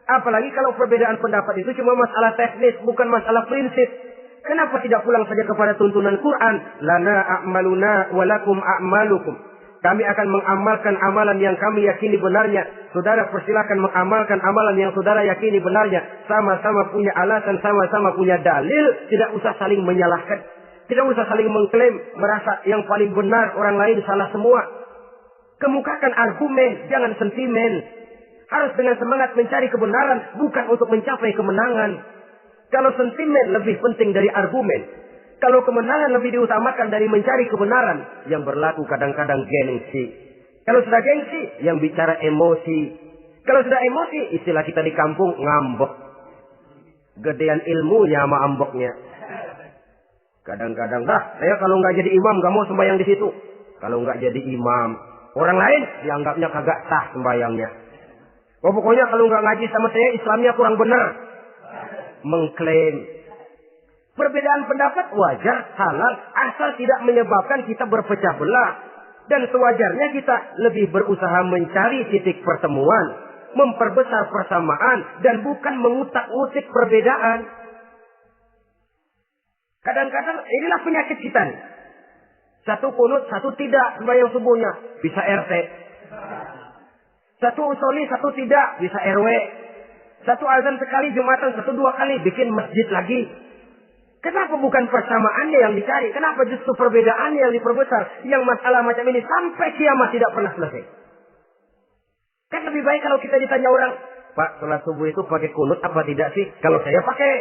Apalagi kalau perbedaan pendapat itu cuma masalah teknis, bukan masalah prinsip. Kenapa tidak pulang saja kepada tuntunan Quran? Lana a'maluna walakum a'malukum. Kami akan mengamalkan amalan yang kami yakini benarnya. Saudara persilakan mengamalkan amalan yang saudara yakini benarnya. Sama-sama punya alasan, sama-sama punya dalil. Tidak usah saling menyalahkan. Tidak usah saling mengklaim, merasa yang paling benar, orang lain salah semua. Kemukakan argumen, jangan sentimen. Harus dengan semangat mencari kebenaran, bukan untuk mencapai kemenangan. Kalau sentimen lebih penting dari argumen. Kalau kemenangan lebih diutamakan dari mencari kebenaran, yang berlaku kadang-kadang gengsi. Kalau sudah gengsi, yang bicara emosi. Kalau sudah emosi, istilah kita di kampung, ngambek. Gedean ilmunya sama ambeknya. Kadang-kadang, saya kalau nggak jadi imam, nggak mau sembahyang di situ. Kalau nggak jadi imam, orang lain dianggapnya kagak sah sembahyangnya. Oh, pokoknya kalau nggak ngaji sama saya, Islamnya kurang benar. Mengklaim. Perbedaan pendapat wajar, halal, asal tidak menyebabkan kita berpecah belah. Dan sewajarnya kita lebih berusaha mencari titik pertemuan, memperbesar persamaan, dan bukan mengutak-utik perbedaan. Kadang-kadang inilah penyakit kita nih. Satu kunut, satu tidak sembahyang subuhnya. Bisa RT. Satu usoli, satu tidak, bisa RW. Satu azan sekali Jumatan, satu dua kali, bikin masjid lagi. Kenapa bukan persamaannya yang dicari? Kenapa justru perbedaannya yang diperbesar? Yang masalah macam ini sampai kiamat tidak pernah selesai. Kan lebih baik kalau kita ditanya orang, Pak, sholat subuh itu pakai kunut apa tidak sih? Kalau saya pakai.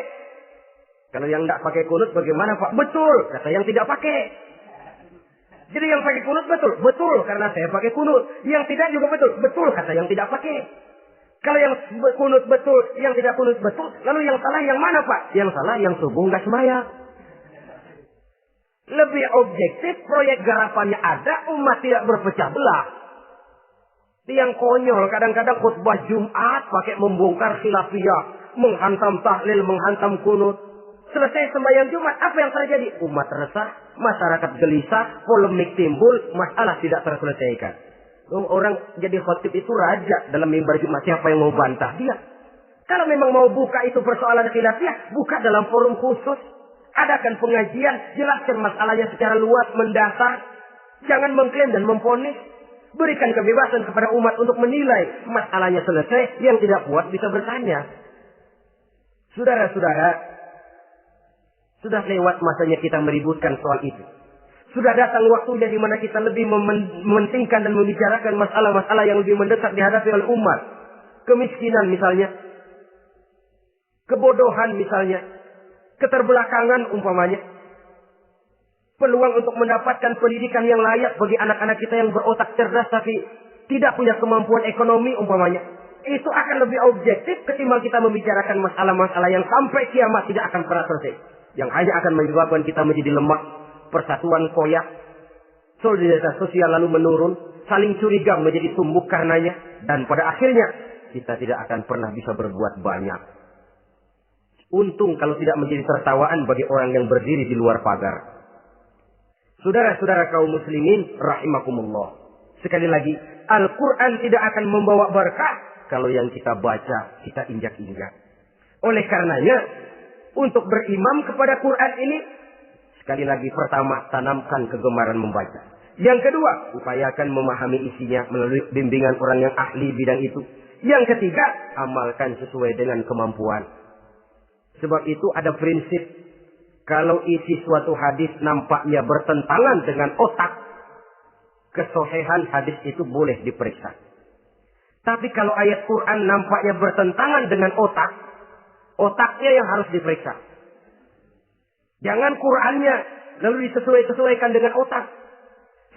Kalau yang tidak pakai kunut bagaimana Pak? Betul, kata yang tidak pakai. Jadi yang pakai kunut betul, betul karena saya pakai kunut. Yang tidak juga betul, betul kata yang tidak pakai. Kalau yang kunut betul, yang tidak kunut betul, lalu yang salah yang mana Pak? Yang salah yang subuh nggak sembahyang. Lebih objektif, proyek garapannya ada, umat tidak berpecah belah. Yang konyol kadang-kadang khutbah Jumat pakai membongkar khilafiyah, menghantam tahlil, menghantam kunut. Selesai sembahyang Jumat, apa yang terjadi? Umat resah, masyarakat gelisah, polemik timbul, masalah tidak terselesaikan. Orang jadi khotib itu raja dalam mimbar Jumat, siapa yang mau bantah dia? Kalau memang mau buka itu persoalan khilafiyah, buka dalam forum khusus. Adakan pengajian, jelaskan masalahnya secara luas, mendasar. Jangan mengklaim dan memponis. Berikan kebebasan kepada umat untuk menilai. Masalahnya selesai, yang tidak puas bisa bertanya. Saudara-saudara, sudah lewat masanya kita meributkan soal itu. Sudah datang waktunya di mana kita lebih mementingkan dan membicarakan masalah-masalah yang lebih mendesak dihadapi oleh umat. Kemiskinan misalnya. Kebodohan misalnya. Keterbelakangan umpamanya. Peluang untuk mendapatkan pendidikan yang layak bagi anak-anak kita yang berotak cerdas tapi tidak punya kemampuan ekonomi umpamanya. Itu akan lebih objektif ketimbang kita membicarakan masalah-masalah yang sampai kiamat tidak akan pernah selesai. Yang hanya akan menyebabkan kita menjadi lemah, persatuan koyak, solidaritas sosial lalu menurun, saling curiga menjadi tumbuh karenanya, dan pada akhirnya kita tidak akan pernah bisa berbuat banyak. Untung kalau tidak menjadi tertawaan bagi orang yang berdiri di luar pagar. Saudara-saudara kaum muslimin rahimakumullah. Sekali lagi, Al-Quran tidak akan membawa berkah kalau yang kita baca, kita injak-injak. Oleh karenanya, untuk berimam kepada Quran ini, sekali lagi pertama, tanamkan kegemaran membaca. Yang kedua, upayakan memahami isinya melalui bimbingan orang yang ahli bidang itu. Yang ketiga, amalkan sesuai dengan kemampuan. Sebab itu ada prinsip, kalau isi suatu hadis nampaknya bertentangan dengan otak, kesohihan hadis itu boleh diperiksa. Tapi kalau ayat Quran nampaknya bertentangan dengan otak, otaknya yang harus diperiksa. Jangan Qurannya lalu disesuaikan dengan otak.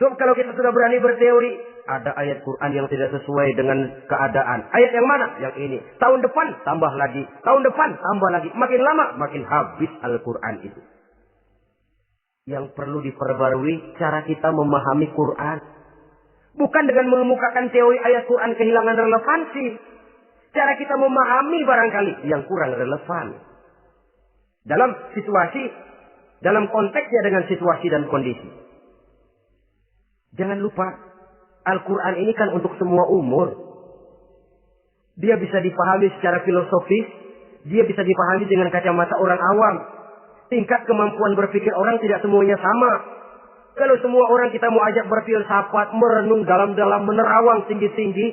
Sebab kalau kita sudah berani berteori, ada ayat Quran yang tidak sesuai dengan keadaan. Ayat yang mana? Yang ini. Tahun depan tambah lagi. Tahun depan tambah lagi. Makin lama makin habis Al-Quran itu. Yang perlu diperbarui cara kita memahami Quran. Bukan dengan mengemukakan teori ayat Quran kehilangan relevansi. Cara kita memahami barangkali yang kurang relevan. Dalam situasi, dalam konteksnya dengan situasi dan kondisi. Jangan lupa, Al-Quran ini kan untuk semua umur. Dia bisa dipahami secara filosofis. Dia bisa dipahami dengan kacamata orang awam. Tingkat kemampuan berpikir orang tidak semuanya sama. Kalau semua orang kita mau ajak berfilsafat, merenung dalam-dalam, menerawang tinggi-tinggi,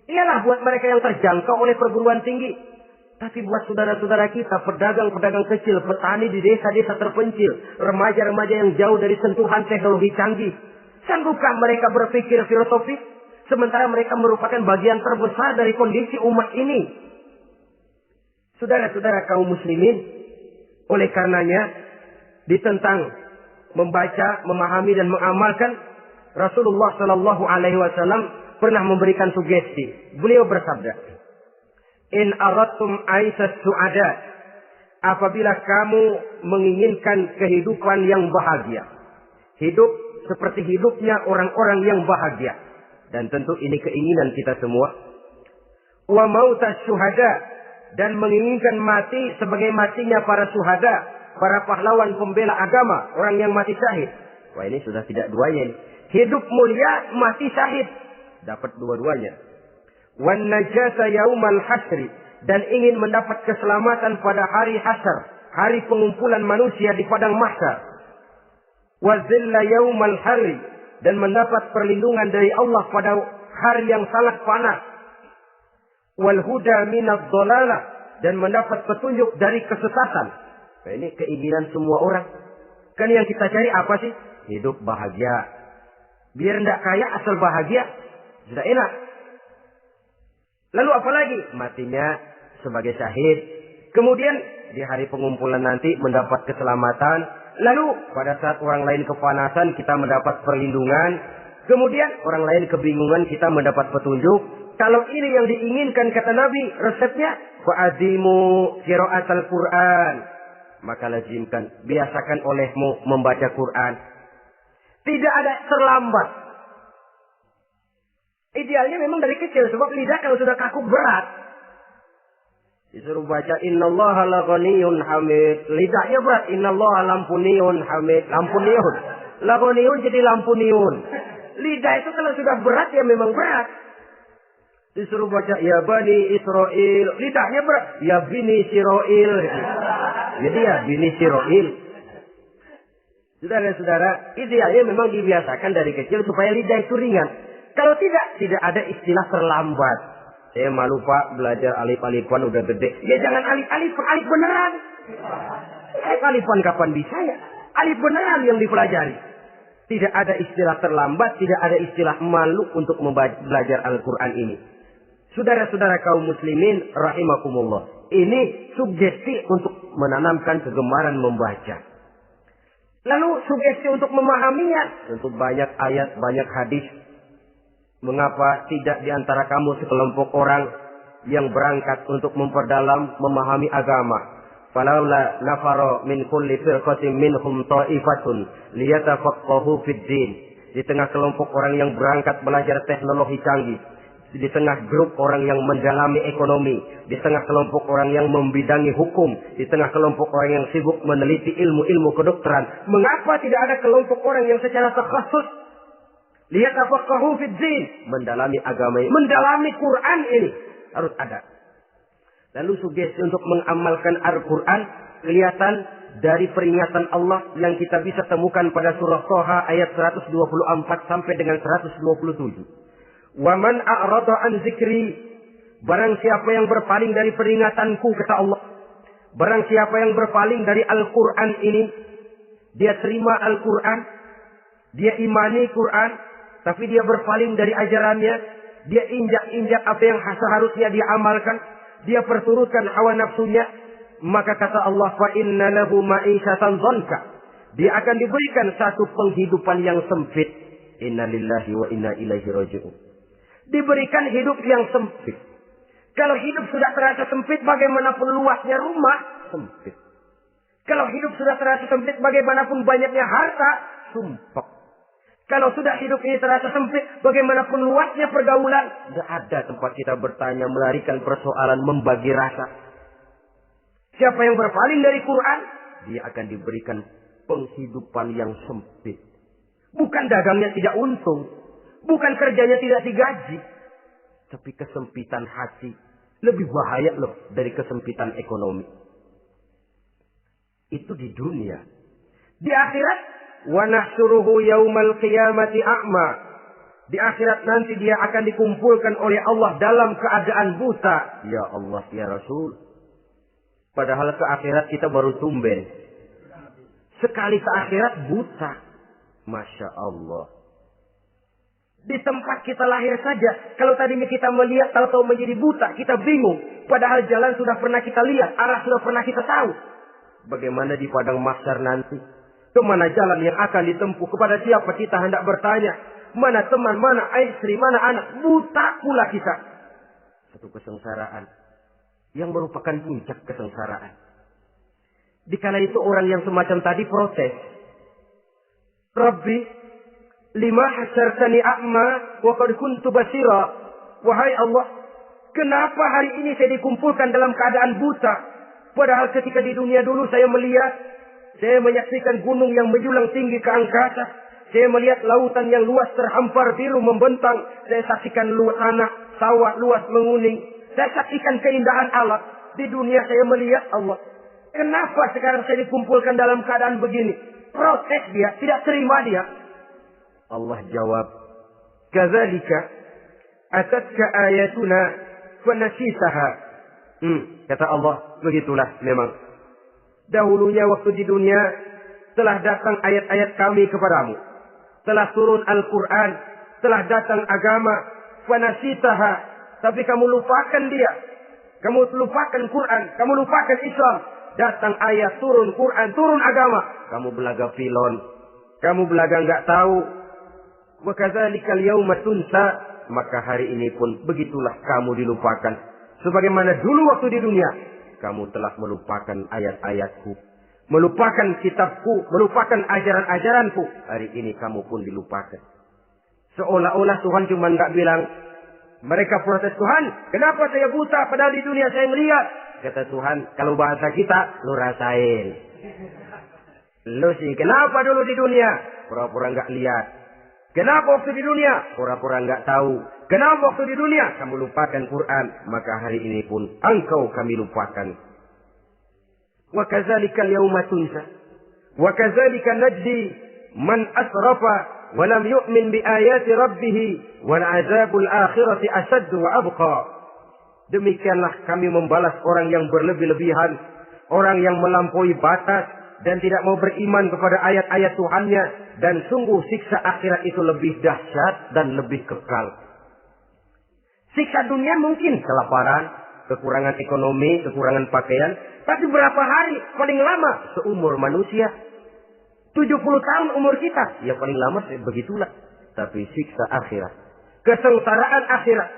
ialah buat mereka yang terjangkau oleh perguruan tinggi. Tapi buat saudara-saudara kita, pedagang-pedagang kecil, petani di desa-desa terpencil, remaja-remaja yang jauh dari sentuhan teknologi canggih, sanggupkah mereka berpikir filosofis? Sementara mereka merupakan bagian terbesar dari kondisi umat ini. Saudara-saudara kaum muslimin, oleh karenanya, ditentang membaca, memahami dan mengamalkan, Rasulullah Shallallahu Alaihi Wasallam pernah memberikan sugesti. Beliau bersabda, "In aradtum aisas su'ada," apabila kamu menginginkan kehidupan yang bahagia, hidup seperti hidupnya orang-orang yang bahagia. Dan tentu ini keinginan kita semua. Wa mautas syuhada, dan menginginkan mati sebagai matinya para syuhada, para pahlawan pembela agama, orang yang mati syahid. Wah, ini sudah tidak duanya ini. Hidup mulia, mati syahid. Dapat dua-duanya. Wan najasa yaumal hasri, dan ingin mendapat keselamatan pada hari hasyar, hari pengumpulan manusia di padang mahsyar. Wazilla yaumal hari, dan mendapat perlindungan dari Allah pada hari yang sangat panas. Wal huda minadh dhalalah, dan mendapat petunjuk dari kesesatan. Nah, ini keinginan semua orang. Kan yang kita cari apa sih? Hidup bahagia. Biar tidak kaya asal bahagia, sudah enak. Lalu apa lagi? Matinya sebagai syahid. Kemudian di hari pengumpulan nanti mendapat keselamatan. Lalu pada saat orang lain kepanasan kita mendapat perlindungan. Kemudian orang lain kebingungan kita mendapat petunjuk. Kalau ini yang diinginkan kata Nabi, resepnya fa'azimu qira'atal Qur'an. Maka lazimkan, biasakan olehmu membaca Quran. Tidak ada terlambat. Idealnya memang dari kecil, sebab lidah kalau sudah kaku berat. Disuruh baca innallaha laghaniyun hamid. Lidahnya berat, innallaha lampuniyun hamid. Lampuniyun. Laghaniyun jadi lampuniyun. Lidah itu kalau sudah berat ya memang berat. Disuruh baca ya bani Israel. Lidahnya berat, ya bini Siroil. Jadi ya bini Siroil. Saudara-saudara, idealnya memang dibiasakan dari kecil supaya lidah itu ringan. Kalau tidak ada istilah terlambat. Saya malu Pak, belajar alif-alifan udah gede. Ya jangan alif-alifan, alif beneran. Alif-alifan kapan bisa ya? Alif beneran yang dipelajari. Tidak ada istilah terlambat, tidak ada istilah malu untuk belajar Al-Quran ini. Saudara-saudara kaum muslimin, rahimakumullah. Ini sugesti untuk menanamkan kegemaran membaca. Lalu sugesti untuk memahaminya. Tentu banyak ayat, banyak hadis. Mengapa tidak di antara kamu sekelompok orang yang berangkat untuk memperdalam, memahami agama? Falaula nafaro min kulli firqatin minhum ta'ifatun liyatafaqahu fid din. Di tengah kelompok orang yang berangkat belajar teknologi canggih, di tengah grup orang yang mendalami ekonomi, di tengah kelompok orang yang membidangi hukum, di tengah kelompok orang yang sibuk meneliti ilmu-ilmu kedokteran, mengapa tidak ada kelompok orang yang secara takhasus liyatafaqahu fid din, mendalami agama ini, mendalami Quran ini harus ada. Lalu sugesti untuk mengamalkan Al-Quran kelihatan dari peringatan Allah yang kita bisa temukan pada surah Thaha ayat 124 sampai dengan 127. Wa man a'rada an zikri, barang siapa yang berpaling dari peringatanku kata Allah, barang siapa yang berpaling dari Al-Quran ini, dia terima Al-Quran, dia imani Quran, tapi dia berpaling dari ajarannya, dia injak-injak apa yang seharusnya dia amalkan, dia perturutkan hawa nafsunya, maka kata Allah, fa inna lahu ma'isyatan dhanka, dia akan diberikan satu penghidupan yang sempit. Inna lillahi wa inna ilaihi raji'un. Diberikan hidup yang sempit. Kalau hidup sudah terasa sempit, bagaimanapun luasnya rumah, sempit. Kalau hidup sudah terasa sempit, bagaimanapun banyaknya harta, sumpek. Kalau sudah hidup ini terasa sempit, bagaimanapun luasnya pergaulan, tidak ada tempat kita bertanya, melarikan persoalan, membagi rasa. Siapa yang berpaling dari Quran, dia akan diberikan penghidupan yang sempit. Bukan dagangnya tidak untung, bukan kerjanya tidak digaji, tapi kesempitan hati lebih bahaya loh dari kesempitan ekonomi. Itu di dunia. Di akhirat, wa nahsyuruhu yaumal qiyamati a'ma. Di akhirat nanti dia akan dikumpulkan oleh Allah dalam keadaan buta. Ya Allah, ya Rasul. Padahal ke akhirat kita baru tumben. Sekali ke akhirat buta. Masya Allah. Di tempat kita lahir saja, kalau tadinya kita melihat, tahu-tahu menjadi buta, kita bingung. Padahal jalan sudah pernah kita lihat, arah sudah pernah kita tahu. Bagaimana di padang mahsyar nanti? Kemana jalan yang akan ditempuh? Kepada siapa kita hendak bertanya? Mana teman, mana istri, mana anak? Buta pula kita. Satu kesengsaraan yang merupakan puncak kesengsaraan. Dikala itu orang yang semacam tadi protes. Rabbi, lima hasyartani a'ma wa qad kuntu basira. Wahai Allah, kenapa hari ini saya dikumpulkan dalam keadaan buta? Padahal ketika di dunia dulu saya melihat, saya menyaksikan gunung yang menjulang tinggi ke angkasa. Saya melihat lautan yang luas terhampar biru membentang. Saya saksikan tanah, sawah luas menguning. Saya saksikan keindahan alam. Di dunia saya melihat Allah. Kenapa sekarang saya dikumpulkan dalam keadaan begini? Protes dia, tidak terima dia. Allah jawab, kadzalika atatka ayatuna fanasitaha. Kata Allah, begitulah memang. Dahulunya waktu di dunia telah datang ayat-ayat kami kepadamu. Telah turun Al-Quran, telah datang agama, fanasitaha. Tapi kamu lupakan dia. Kamu lupakan Quran, kamu lupakan Islam. datang ayat, turun Quran, turun agama. Kamu belaga pilon. Kamu belaga nggak tahu. Wa kadzalikal yauma tunsa. Maka hari ini pun begitulah kamu dilupakan. Sebagaimana dulu waktu di dunia. Kamu telah melupakan ayat-ayatku. Melupakan kitabku. Melupakan ajaran-ajaranku. Hari ini kamu pun dilupakan. Seolah-olah Tuhan cuma nggak bilang. Mereka protes, Tuhan, kenapa saya buta padahal di dunia saya melihat? Kata Tuhan, kalau bahasa kita, lu rasain. Lu sih, kenapa dulu di dunia? Pura-pura nggak lihat. Kenapa waktu di dunia? Pura-pura nggak tahu. Kenapa waktu di dunia? Kamu lupakan Quran. Maka hari ini pun engkau kami lupakan. Wa kadzalikal yauma tunsa. Wa kadzalika najzi man asrafa wa lam yu'min bi ayati rabbih wal azabul akhirati asad wa abqa. Demikianlah kami membalas orang yang berlebih-lebihan, orang yang melampaui batas dan tidak mau beriman kepada ayat-ayat Tuhannya, dan sungguh siksa akhirat itu lebih dahsyat dan lebih kekal. Siksa dunia mungkin kelaparan, kekurangan ekonomi, kekurangan pakaian, tapi berapa hari paling lama seumur manusia? 70 tahun umur kita, ya paling lama begitulah. Tapi siksa akhirat, kesengsaraan akhirat,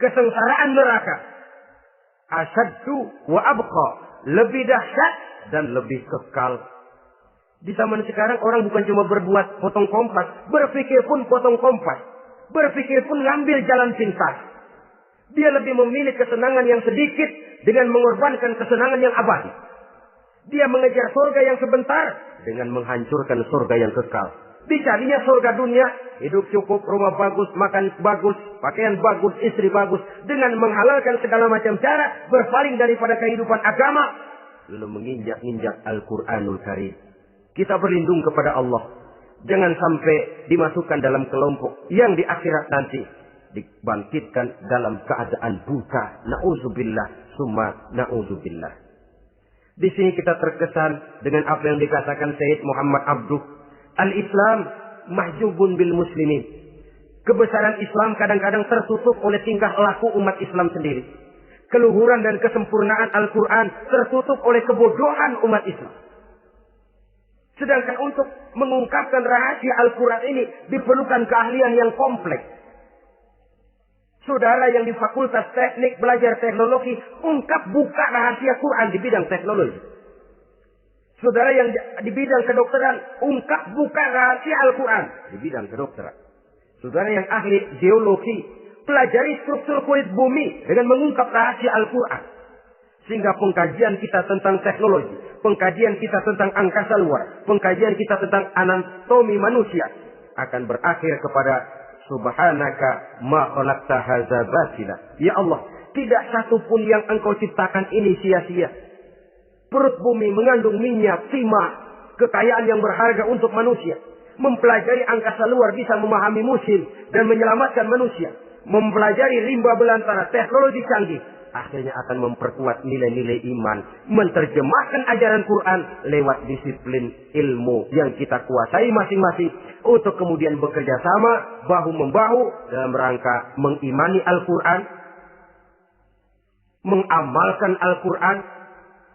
kesengsaraan neraka, asyaddu wa abqa, lebih dahsyat dan lebih kekal. Di zaman sekarang orang bukan cuma berbuat potong kompas, berpikir pun potong kompas, berpikir pun ngambil jalan pintas. Dia lebih memilih kesenangan yang sedikit dengan mengorbankan kesenangan yang abadi. Dia mengejar surga yang sebentar dengan menghancurkan surga yang kekal. Dicarinya surga dunia, hidup cukup, rumah bagus, makan bagus, pakaian bagus, istri bagus, dengan menghalalkan segala macam cara, berpaling daripada kehidupan agama, lalu menginjak-injak Al-Quranul Karim. Kita berlindung kepada Allah. Jangan sampai dimasukkan dalam kelompok yang di akhirat nanti dibangkitkan dalam keadaan buta. Na'udzubillah, summa na'udzubillah. Di sini kita terkesan dengan apa yang dikatakan Sayyid Muhammad Abduh. Al-Islam mahjubun bil muslimin. Kebesaran Islam kadang-kadang tertutup oleh tingkah laku umat Islam sendiri. Keluhuran dan kesempurnaan Al-Quran tertutup oleh kebodohan umat Islam. Sedangkan untuk mengungkapkan rahasia Al-Quran ini diperlukan keahlian yang kompleks. Saudara yang di Fakultas Teknik belajar teknologi, ungkap buka rahasia Quran di bidang teknologi. Saudara yang di bidang kedokteran, ungkap buka rahasia Al-Quran di bidang kedokteran. Saudara yang ahli geologi, pelajari struktur kulit bumi dengan mengungkap rahasia Al-Quran. Sehingga pengkajian kita tentang teknologi, pengkajian kita tentang angkasa luar, pengkajian kita tentang anatomi manusia akan berakhir kepada Subhanaka ma khalaqta hadza batila. Ya Allah, tidak satu pun yang engkau ciptakan ini sia-sia. Perut bumi mengandung minyak, timah, kekayaan yang berharga untuk manusia. Mempelajari angkasa luar bisa memahami musim dan menyelamatkan manusia. Mempelajari rimba belantara, teknologi canggih, akhirnya akan memperkuat nilai-nilai iman. Menerjemahkan ajaran Quran lewat disiplin ilmu yang kita kuasai masing-masing. Untuk kemudian bekerja sama, bahu-membahu dalam rangka mengimani Al-Quran. Mengamalkan Al-Quran.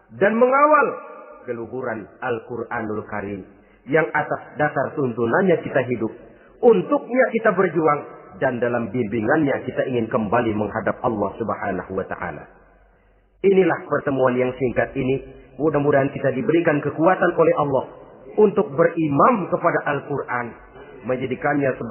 Dan mengawal keluhuran Al-Quranul Karim. Yang atas dasar tuntunannya kita hidup. Untuknya kita berjuang. Dan dalam bimbingannya kita ingin kembali menghadap Allah Subhanahu wa Ta'ala. Inilah pertemuan yang singkat ini. Mudah-mudahan kita diberikan kekuatan oleh Allah untuk berimam kepada Al-Quran. Menjadikannya sebagai